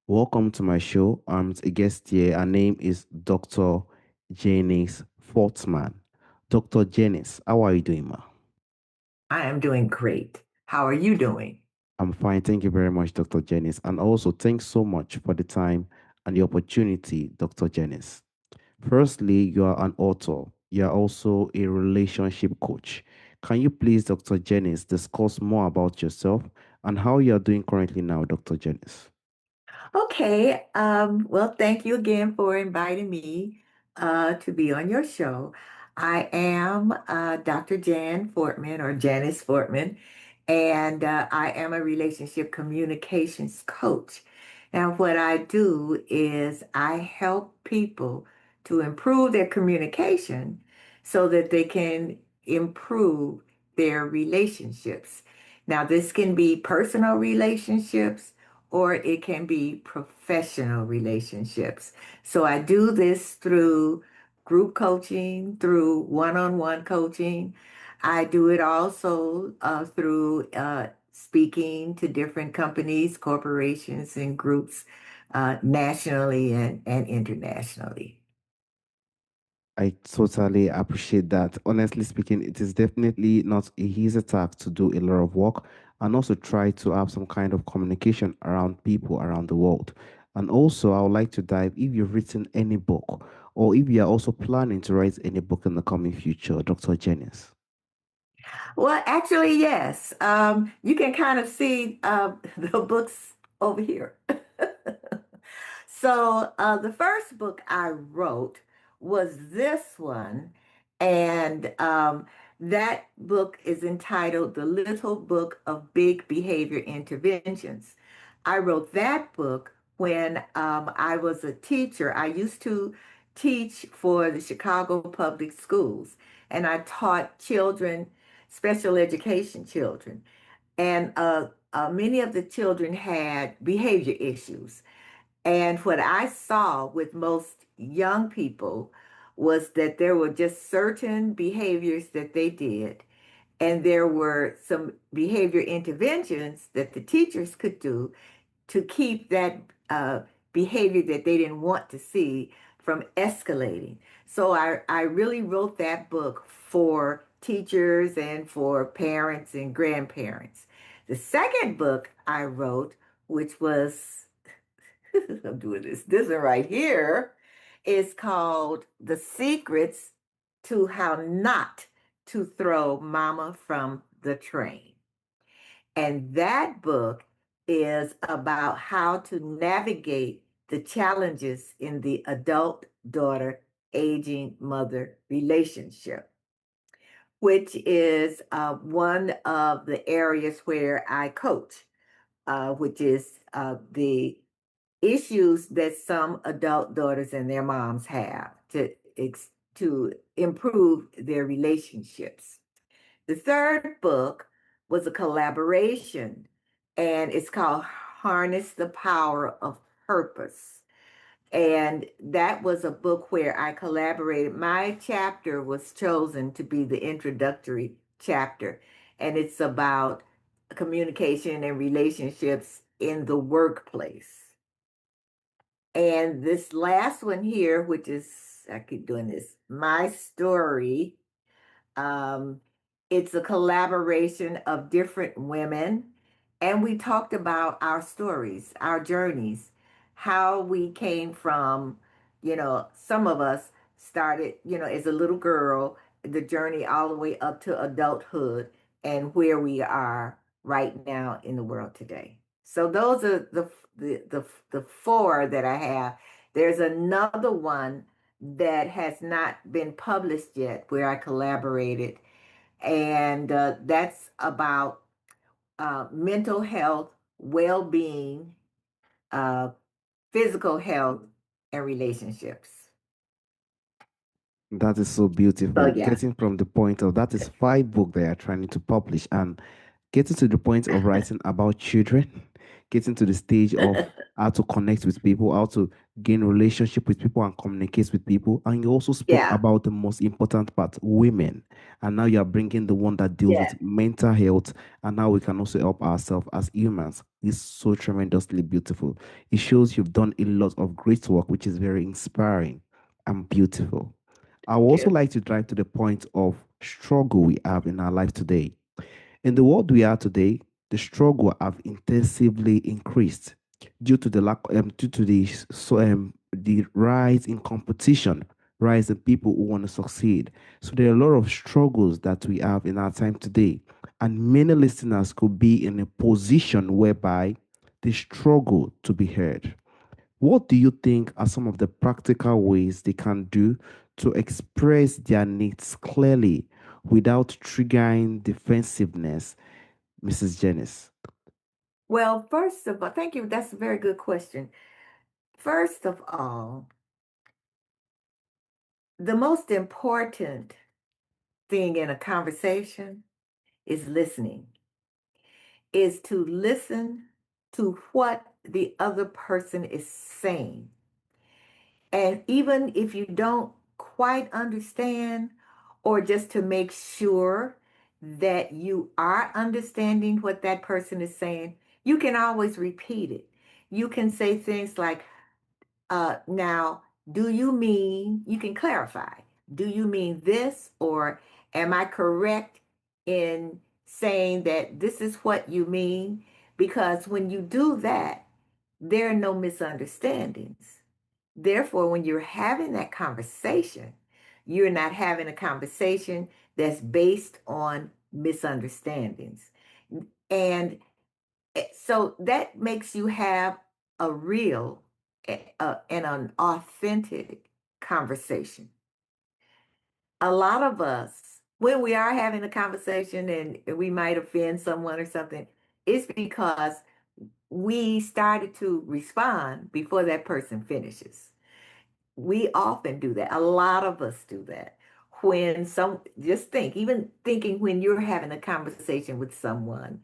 Welcome to my show. I'm a guest here. Her name is Dr. Janice Fortman. Dr. Janice, how are you doing, ma? I am doing great. How are you doing? I'm fine. Thank you very much, Dr. Janice. And also, thanks so much for the time and the opportunity, Dr. Janice. Firstly, you are an author. You are also a relationship coach. Can you please, Dr. Janice, discuss more about yourself and how you are doing currently now, Dr. Janice? Okay. Well, thank you again for inviting me to be on your show. I am Dr. Jan Fortman or Janice Fortman, and I am a relationship communications coach. Now, what I do is I help people to improve their communication so that they can improve their relationships. Now, this can be personal relationships or it can be professional relationships. So I do this through group coaching, through one-on-one coaching. I do it also through speaking to different companies, corporations, and groups nationally and internationally. I totally appreciate that. Honestly speaking, it is definitely not a easy task to do a lot of work and also try to have some kind of communication around people around the world. And also, I would like to dive if you've written any book or if you are also planning to write any book in the coming future, Dr. Janice. Well, actually, yes. You can kind of see the books over here. So, the first book I wrote was this one, and that book is entitled The Little Book of Big Behavior Interventions. I wrote that book when I was a teacher. I used to teach for the Chicago Public Schools, and I taught children, special education children. And many of the children had behavior issues. And what I saw with most young people was that there were just certain behaviors that they did. And there were some behavior interventions that the teachers could do to keep that behavior that they didn't want to see from escalating. So I really wrote that book for teachers and for parents and grandparents. The second book I wrote, which was I'm doing this. This one right here is called The Secrets to How Not to Throw Mama from the Train. And that book is about how to navigate the challenges in the adult daughter aging mother relationship, which is one of the areas where I coach, which is the issues that some adult daughters and their moms have to improve their relationships. The third book was a collaboration, and it's called Harness the Power of Purpose. And that was a book where I collaborated. My chapter was chosen to be the introductory chapter, and it's about communication and relationships in the workplace. And this last one here, which is, I keep doing this, My Story, um, it's a collaboration of different women. And we talked about our stories, our journeys, how we came from, some of us started, as a little girl, the journey all the way up to adulthood and where we are right now in the world today. So those are the four that I have. There's another one that has not been published yet where I collaborated, and that's about mental health, well-being, uh, physical health, and relationships. That is so So beautiful. yeah. Getting from the point of that is five books they are trying to publish and getting to the point of writing about children. getting to the stage of how to connect with people, how to gain relationship with people and communicate with people. And you also spoke Yeah. about the most important part, women. And now you are bringing the one that deals Yeah. with mental health, and how we can also help ourselves as humans. It's so tremendously beautiful. It shows you've done a lot of great work, which is very inspiring and beautiful. I would Thank also you. like to drive to the point of struggle we have in our life today. In the world we are today, the struggle have intensively increased due to the due to the rise in competition, rise in people who want to succeed. So there are a lot of struggles that we have in our time today, and many listeners could be in a position whereby they struggle to be heard. What do you think are some of the practical ways they can do to express their needs clearly without triggering defensiveness, Mrs. Janice? Well, first of all, thank you. That's a very good question. First of all, the most important thing in a conversation is listening, is to listen to what the other person is saying. And even if you don't quite understand, or just to make sure that you are understanding what that person is saying, you can always repeat it. You can say things like, now, do you mean, you can clarify, do you mean this, or am I correct in saying that this is what you mean? Because when you do that, there are no misunderstandings. Therefore, when you're having that conversation, you're not having a conversation that's based on misunderstandings. And so that makes you have a real and an authentic conversation. A lot of us, when we are having a conversation and we might offend someone or something, it's because we started to respond before that person finishes. We often do that. A lot of us do that. When some, just think, even thinking when you're having a conversation with someone,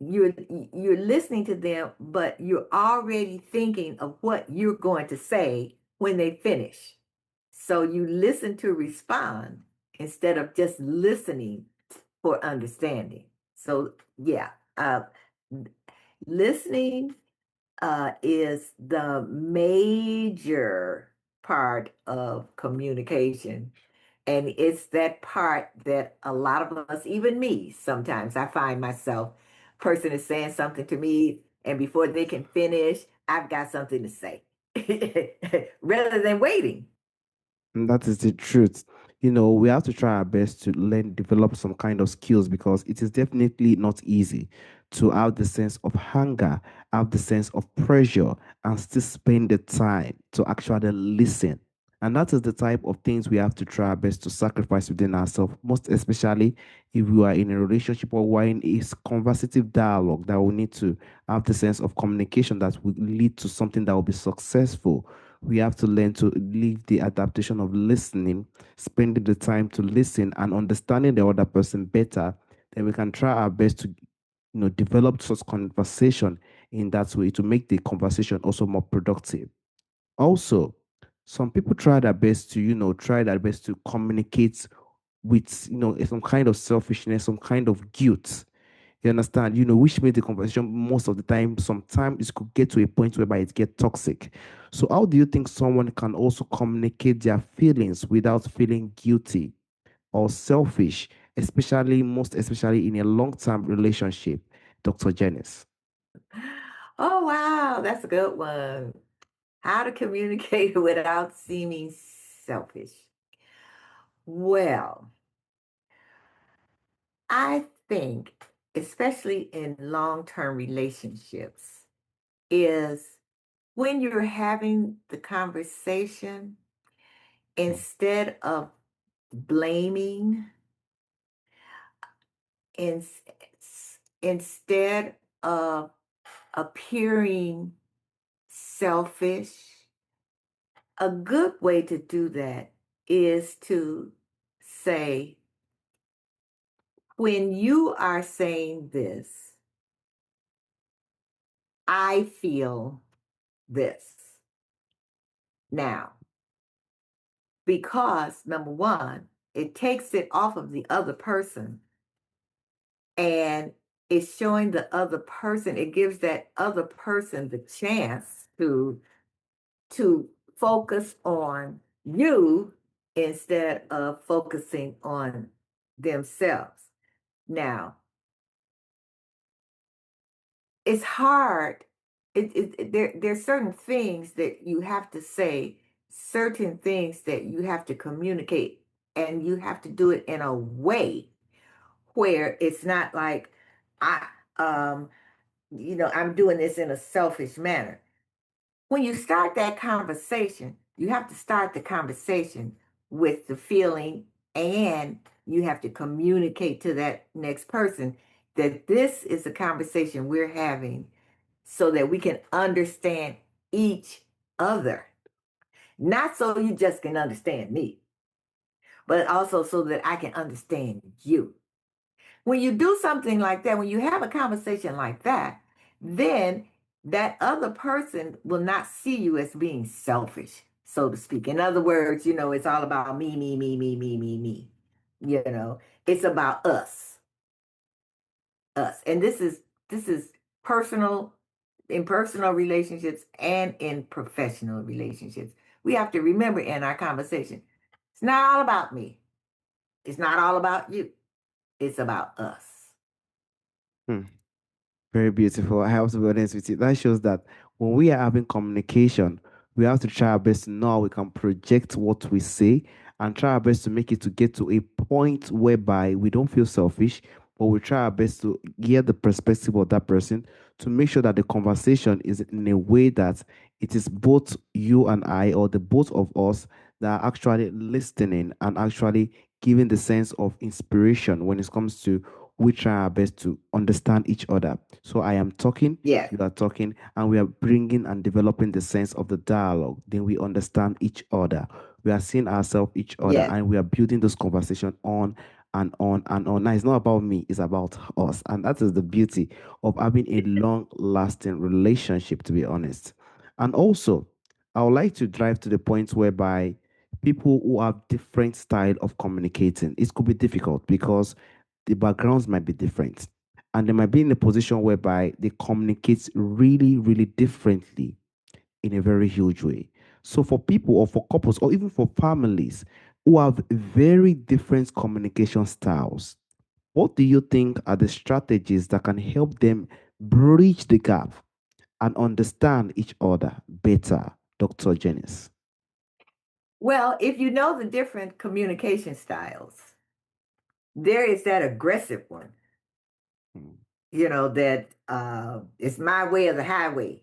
you're you're listening to them, but you're already thinking of what you're going to say when they finish. So you listen to respond instead of just listening for understanding. So yeah, listening is the major part of communication. And it's that part that a lot of us, even me, sometimes I find myself, person is saying something to me, and before they can finish, I've got something to say rather than waiting. And that is the truth. We have to try our best to learn, develop some kind of skills, because it is definitely not easy to have the sense of hunger, have the sense of pressure, and still spend the time to actually listen. And that is the type of things we have to try our best to sacrifice within ourselves, most especially if we are in a relationship or we're in a conversative dialogue, that we need to have the sense of communication that will lead to something that will be successful. We have to learn to live the adaptation of listening, spending the time to listen and understanding the other person better. Then we can try our best to develop such conversation in that way to make the conversation also more productive. Also, some people try their best to communicate with some kind of selfishness, some kind of guilt. You understand? Which made the conversation most of the time, sometimes it could get to a point whereby it get toxic. So how do you think someone can also communicate their feelings without feeling guilty or selfish, most especially in a long-term relationship, Dr. Janice? Oh, wow, that's a good one. How to communicate without seeming selfish. Well, I think, especially in long term relationships, is when you're having the conversation, instead of blaming, in, instead of appearing selfish, a good way to do that is to say, when you are saying this, I feel this. Now, because number one, it takes it off of the other person and it's showing the other person, it gives that other person the chance to focus on you instead of focusing on themselves. Now, it's hard. There's certain things that you have to say, certain things that you have to communicate, and you have to do it in a way where it's not like I, um, I'm doing this in a selfish manner. When you start that conversation, you have to start the conversation with the feeling, and you have to communicate to that next person that this is a conversation we're having so that we can understand each other. Not so you just can understand me, but also so that I can understand you. When you do something like that, when you have a conversation like that, then that other person will not see you as being selfish, so to speak. In other words, it's all about me, me, me, me, me, me, me. It's about us. And this is personal in personal relationships and in professional relationships. We have to remember in our conversation, it's not all about me. It's not all about you. It's about us. Hmm. Very beautiful. I have to be honest with you. That shows that when we are having communication, we have to try our best to know how we can project what we say and try our best to make it to get to a point whereby we don't feel selfish, but we try our best to get the perspective of that person to make sure that the conversation is in a way that it is both you and I, or the both of us, that are actually listening and actually giving the sense of inspiration when it comes to we try our best to understand each other. So I am talking, Yes, you are talking, and we are bringing and developing the sense of the dialogue. Then we understand each other. We are seeing ourselves, each other, yes. and we are building this conversation on and on and on. Now, it's not about me, it's about us. And that is the beauty of having a long lasting relationship, to be honest. And also, I would like to drive to the point whereby people who have different style of communicating, it could be difficult because the backgrounds might be different and they might be in a position whereby they communicate really, really differently in a very huge way. So for people or for couples or even for families who have very different communication styles, what do you think are the strategies that can help them bridge the gap and understand each other better, Dr. Janice? Well, if you know the different communication styles, there is that aggressive one, Mm. that it's my way or the highway.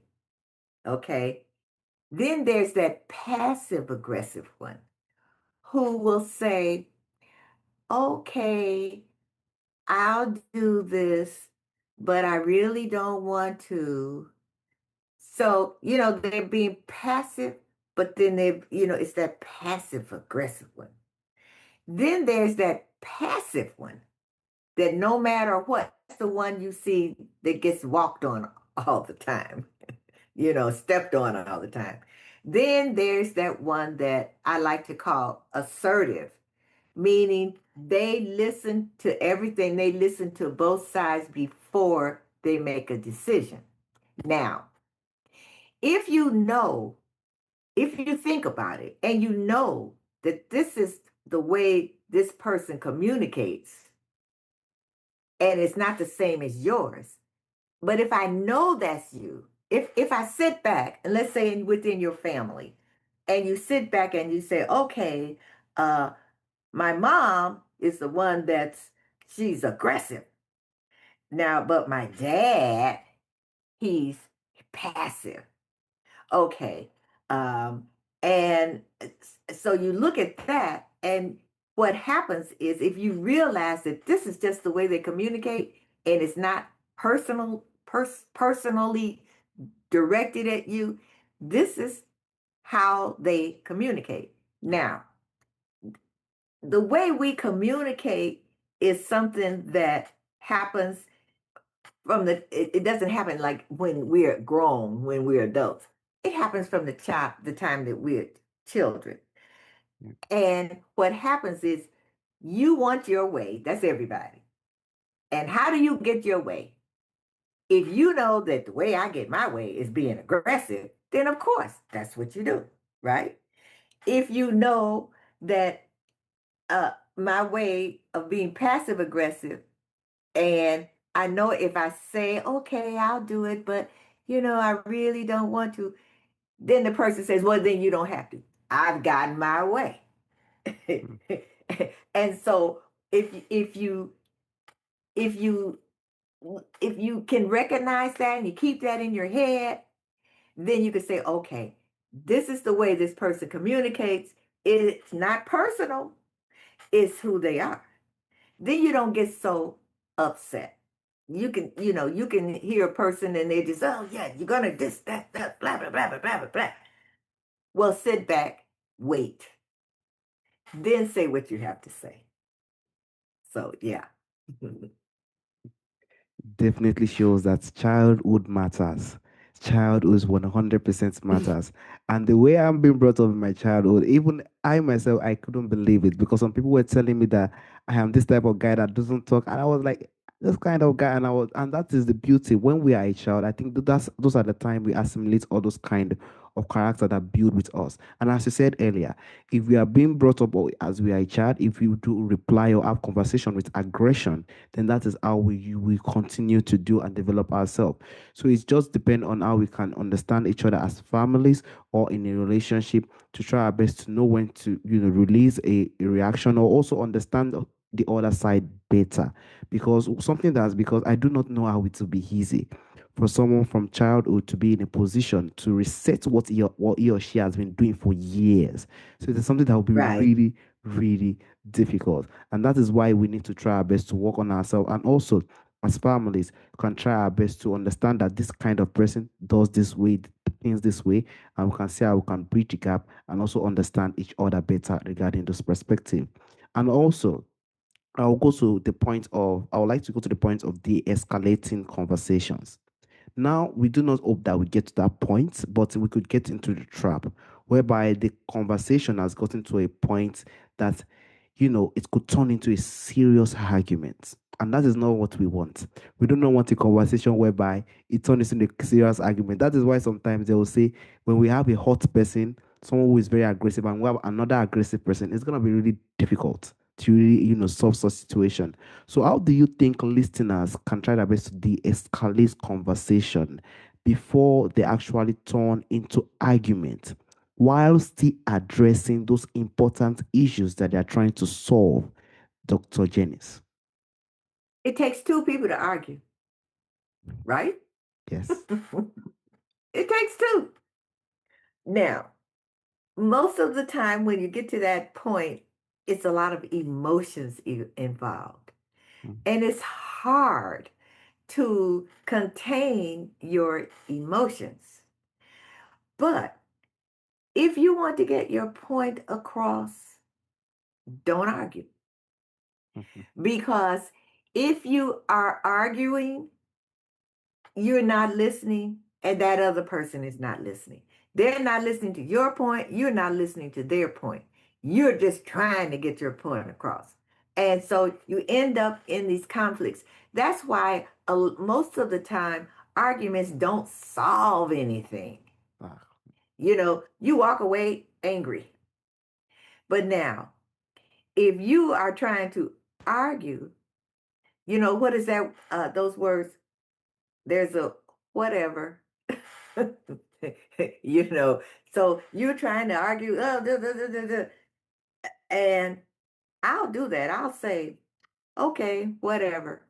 Okay. Then there's that passive aggressive one who will say, okay, I'll do this, but I really don't want to. So, they're being passive, but then it's that passive aggressive one. Then there's that passive one that no matter what, that's the one you see that gets walked on all the time, stepped on all the time. Then there's that one that I like to call assertive, meaning they listen to everything, they listen to both sides before they make a decision. Now, if you know, if you think about it and you know that this is the way this person communicates and it's not the same as yours, but if I know that's you, if I sit back and let's say within your family, and you sit back and you say, okay, uh, my mom is the one she's aggressive now, but my dad, he's passive. Okay, um, and so you look at that, and what happens is if you realize that this is just the way they communicate, and it's not personally directed at you. This is how they communicate. Now, the way we communicate is something that happens it doesn't happen like when we're grown, when we're adults. It happens from the time that we're children. Yeah. And what happens is you want your way. That's everybody. And how do you get your way? If you know that the way I get my way is being aggressive, then of course that's what you do, right? If you know that my way of being passive aggressive, and I know if I say, okay, I'll do it, but I really don't want to, then the person says, well, then you don't have to. I've gotten my way. Mm. And so if if you if you if you can recognize that and you keep that in your head, then you can say, okay, this is the way this person communicates. It's not personal, it's who they are. Then you don't get so upset. You can hear a person and they just, oh yeah, you're gonna this, that, blah, blah, blah, blah, blah, blah, blah. Well, sit back, wait, then say what you have to say. So yeah. Definitely shows that childhood matters. Childhood is 100% matters. And the way I'm being brought up in my childhood, even I myself, I couldn't believe it because some people were telling me that I am this type of guy that doesn't talk. And I was like, this kind of guy. And that is the beauty. When we are a child, I think those are the time we assimilate all those kind of character that build with us. And as you said earlier, if we are being brought up as we are a child, if you do reply or have conversation with aggression, then that is how we continue to do and develop ourselves. So it just depends on how we can understand each other as families or in a relationship to try our best to know when to release a reaction or also understand the other side better. Because something that's because I do not know how it will be easy for someone from childhood to be in a position to reset what he or she has been doing for years. So it's something that will be Right. really, really difficult. And that is why we need to try our best to work on ourselves. And also, as families, can try our best to understand that this kind of person does this way, things this way, and we can see how we can bridge the gap and also understand each other better regarding this perspective. And also, I would like to go to the point of de-escalating conversations. Now, we do not hope that we get to that point, but we could get into the trap whereby the conversation has gotten to a point that, it could turn into a serious argument. And that is not what we want. We do not want a conversation whereby it turns into a serious argument. That is why sometimes they will say, when we have a hot person, someone who is very aggressive, and we have another aggressive person, it's going to be really difficult to really, solve such situation. So, how do you think listeners can try their best to de-escalate conversation before they actually turn into argument, while still addressing those important issues that they are trying to solve, Dr. Janice? It takes two people to argue, right? Yes. It takes two. Now, most of the time when you get to that point, it's a lot of emotions involved. Mm. And it's hard to contain your emotions. But if you want to get your point across, don't argue. Mhm. Because if you are arguing, you're not listening, and that other person is not listening. They're not listening to your point. You're not listening to their point. You're just trying to get your point across. And so you end up in these conflicts. That's why most of the time arguments don't solve anything. Ah. You walk away angry. But now, if you are trying to argue, what is that? Those words, there's a whatever. you know so you're trying to argue, oh, duh, duh, duh, duh, duh. And I'll do that. I'll say, okay, whatever.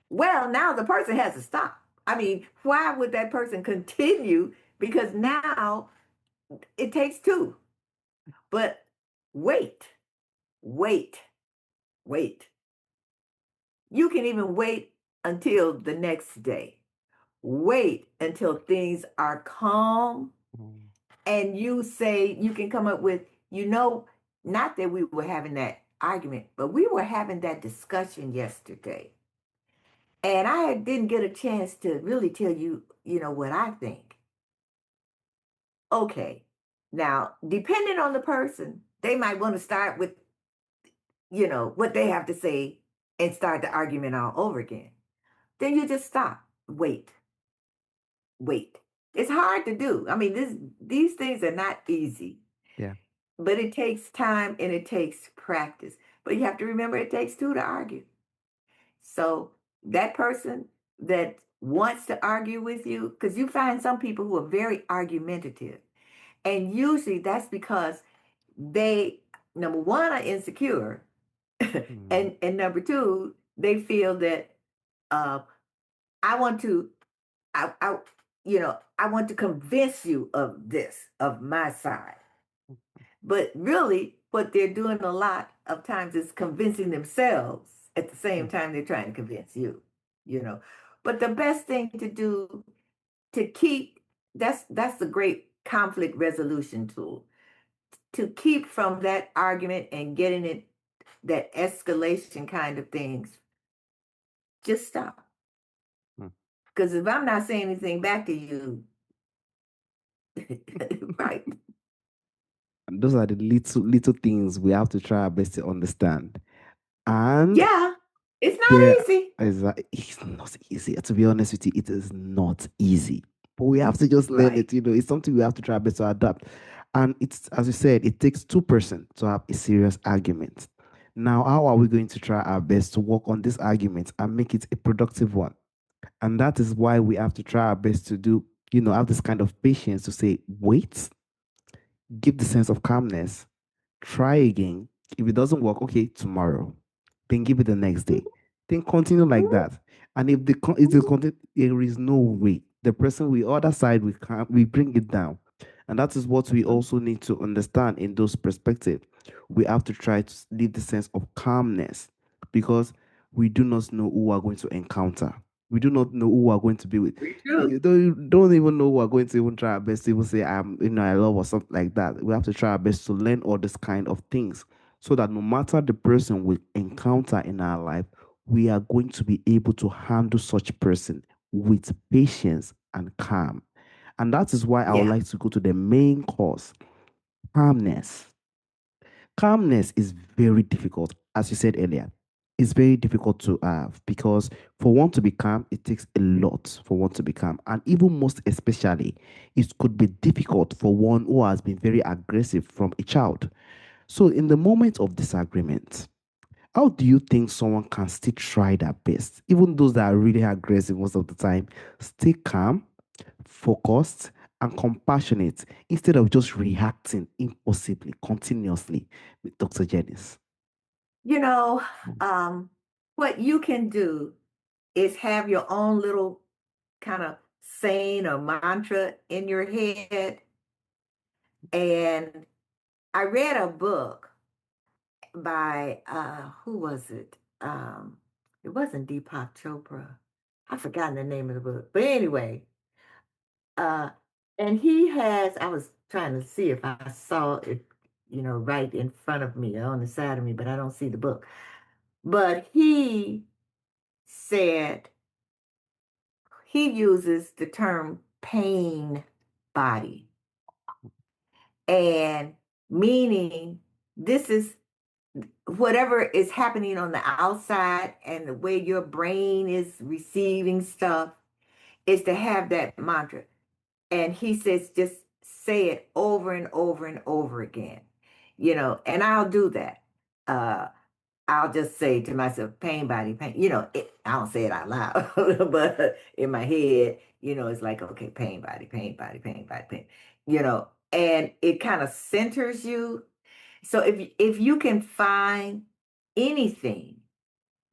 Well, now the person has to stop. I mean, why would that person continue? Because now it takes two. But wait, wait, wait. You can even wait until the next day. Wait until things are calm, Mm. and you can come up with, not that we were having that argument, but we were having that discussion yesterday. And I didn't get a chance to really tell you, what I think. Okay. Now, depending on the person, they might want to start with, what they have to say and start the argument all over again. Then you just stop. Wait, wait. It's hard to do. I mean, these things are not easy, Yeah. but it takes time and it takes practice. But you have to remember it takes two to argue. So that person that wants to argue with you, because you find some people who are very argumentative, and usually that's because they, number one, are insecure, Mm, and number two, they feel that uh, I want to, I want to convince you of this, of my side. But really, what they're doing a lot of times is convincing themselves at the same mm, time they're trying to convince you, you know. But the best thing to do to keep that's the great conflict resolution tool, to keep from that argument and getting it that escalation kind of things. Just stop. mm. Because if I'm not saying anything back to you, right? And those are the little things we have to try our best to understand. And Yeah, it's there not easy. is it's not easy. To be honest with you, it is not easy. But we have to just learn Right. it. It's something we have to try our best to adapt. And it's, as you said, it takes two-person to have a serious argument. Now, how are we going to try our best to work on this argument and make it a productive one? And that is why we have to try our best to do, have this kind of patience to say, wait, give the sense of calmness, try again. If it doesn't work, okay, tomorrow. Then give it the next day. Then continue like Mhm, that. And if the content, there is no way the person we other side we bring it down. And that is what we mhm. also need to understand in those perspectives. We have to try to leave the sense of calmness because we do not know who we are going to encounter. We do not know who we are going to be with. Very You true. don't even know who are going to even try our best to even say I love or something like that. We have to try our best to learn all this kind of things so that no matter the person we encounter in our life, we are going to be able to handle such person with patience and calm. And that is why I would Yeah. like to go to the main cause, calmness. Calmness is very difficult, as you said earlier. It's very difficult to have because for one to be calm, it takes a lot for one to be calm. And even most especially, it could be difficult for one who has been very aggressive from a child. So, in the moment of disagreement, how do you think someone can still try their best, even those that are really aggressive most of the time, stay calm, focused, and compassionate instead of just reacting impulsively, continuously with Dr. Janice? You know, um, what you can do is have your own little kind of saying or mantra in your head. And I read a book by who was it? It wasn't Deepak Chopra. I've forgotten the name of the book. But anyway, uh and he has, I was trying to see if I saw it, right in front of me or on the side of me, but I don't see the book. But he said he uses the term pain body, and meaning this is whatever is happening on the outside and the way your brain is receiving stuff is to have that mantra. And he says, just say it over and over and over again, and I'll do that. Uh, I'll just say to myself, pain body, pain. I don't say it out loud, but in my head, it's like, okay, pain body, pain body, pain body, pain, and it kind of centers you. So if you can find anything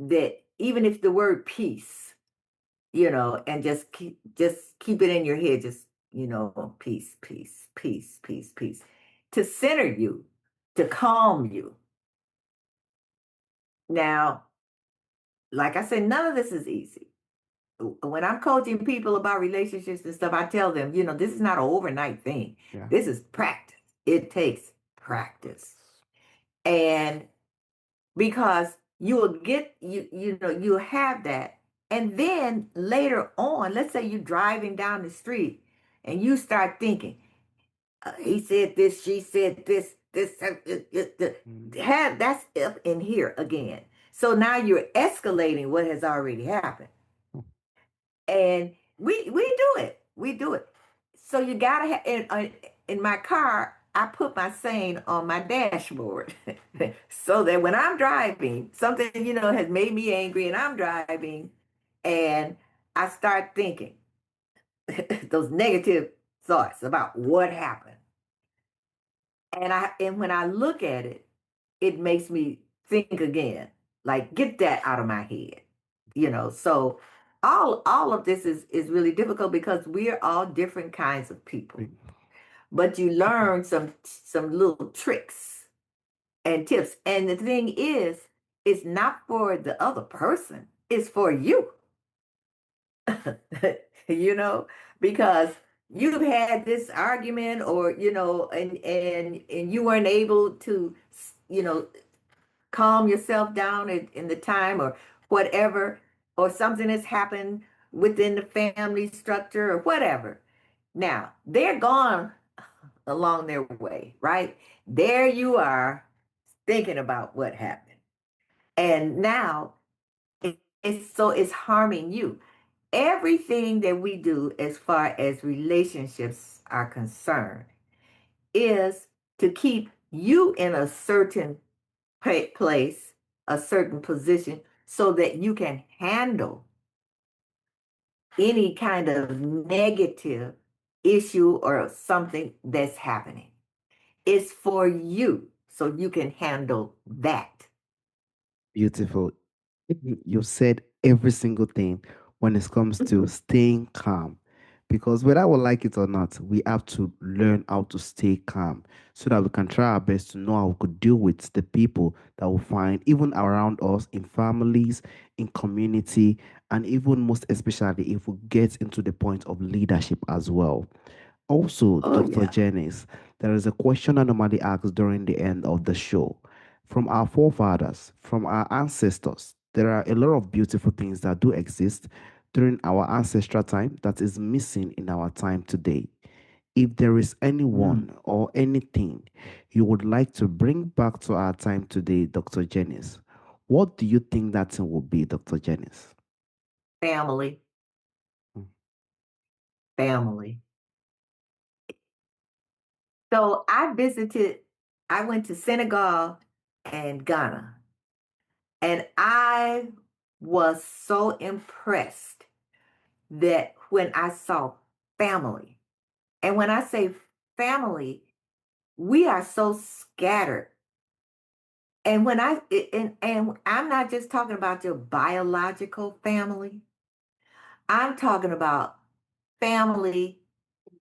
that, even if the word peace, and just keep it in your head, just, peace, peace, peace, peace, peace, to center you, to calm you. Now, like I said, none of this is easy. When I'm coaching people about relationships and stuff, I tell them, this is not an overnight thing. Yeah. This is practice. It takes practice. And because you will get, you'll have that. And then later on, let's say you're driving down the street and you start thinking, he said this, she said Mm. that's up in here again. So now you're escalating what has already happened. And we do it. So you gotta have in my car. I put my saying on my dashboard so that when I'm driving, something has made me angry, and I'm driving, and I start thinking those negative thoughts about what happened, and when I look at it, it makes me think again, like get that out of my head. So all of this is really difficult because we're all different kinds of people. But you learn some little tricks and tips. And the thing is, it's not for the other person, it's for you. you know, because you've had this argument, or and you weren't able to you know calm yourself down in the time, or whatever, or something has happened within the family structure or whatever. Now they're gone along their way, right? There you are thinking about what happened. And now it's harming you. Everything that we do as far as relationships are concerned is to keep you in a certain place, a certain position, so that you can handle any kind of negative issue or something that's happening. It's for you so you can handle that. Beautiful. You said every single thing when it comes to staying calm. Because whether we like it or not, we have to learn how to stay calm so that we can try our best to know how we could deal with the people that we find even around us, in families, in community, and even most especially if we get into the point of leadership as well. Also, Oh, Dr. yeah. Janice, there is a question I normally ask during the end of the show. From our forefathers, from our ancestors, there are a lot of beautiful things that do exist during our ancestral time that is missing in our time today. If there is Mm. anyone or anything you would like to bring back to our time today, Dr. Janice, what do you think that thing will be, Dr. Janice? Family, Mm. family. So I went to Senegal and Ghana, and I was so impressed that when I saw family, and when I say family, we are so scattered. And and I'm not just talking about your biological family. I'm talking about family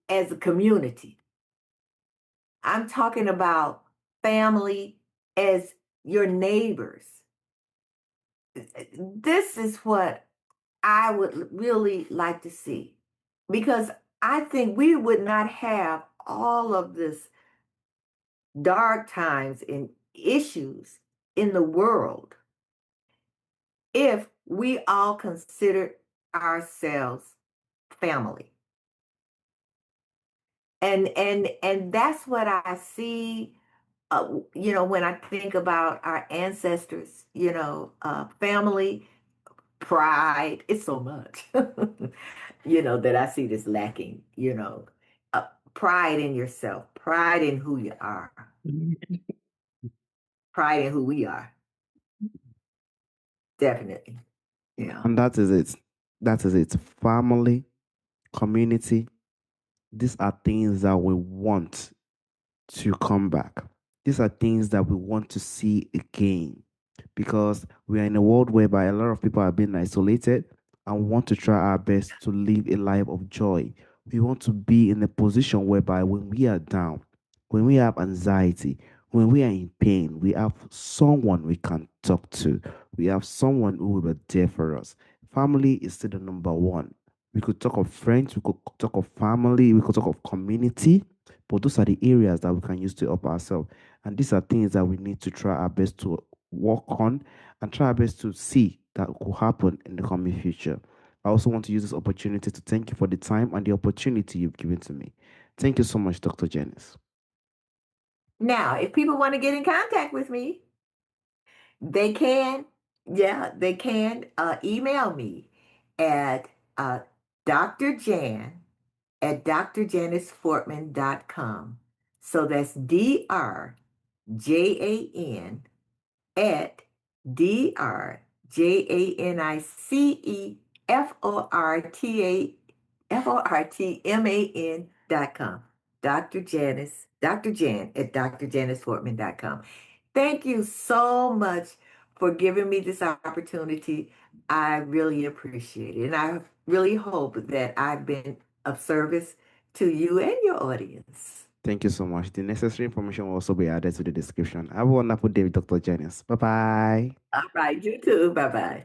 as a community. I'm talking about family as your neighbors. This is what I would really like to see, because I think we would not have all of this dark times and issues in the world if we all considered ourselves family. And that's what I see, when I think about our ancestors, family, pride. It's so much, that I see this lacking, pride in yourself, pride in who you are, pride in who we are. Definitely. Yeah. And that is it. That is it. Family, community, these are things that we want to come back. These are things that we want to see again because we are in a world whereby a lot of people are being isolated and we want to try our best to live a life of joy. We want to be in a position whereby when we are down, when we have anxiety, when we are in pain, we have someone we can talk to. We have someone who will be there for us. Family is still the number one. We could talk of friends, we could talk of family, we could talk of community, but those are the areas that we can use to help ourselves. And these are things that we need to try our best to work on and try our best to see that could happen in the coming future. I also want to use this opportunity to thank you for the time and the opportunity you've given to me. Thank you so much, Dr. Janice. Now, if people want to get in contact with me, they can, yeah, they can email me at Dr. Jan at drjanicefortman.com. So that's DRJAN at DRJANICEFORTMAN.com. Dr. Jan at drjanicefortman.com. Thank you so much for giving me this opportunity. I really appreciate it. And I really hope that I've been of service to you and your audience. Thank you so much. The necessary information will also be added to the description. Have a wonderful day with Dr. Janice. Bye bye. All right, you too. Bye bye.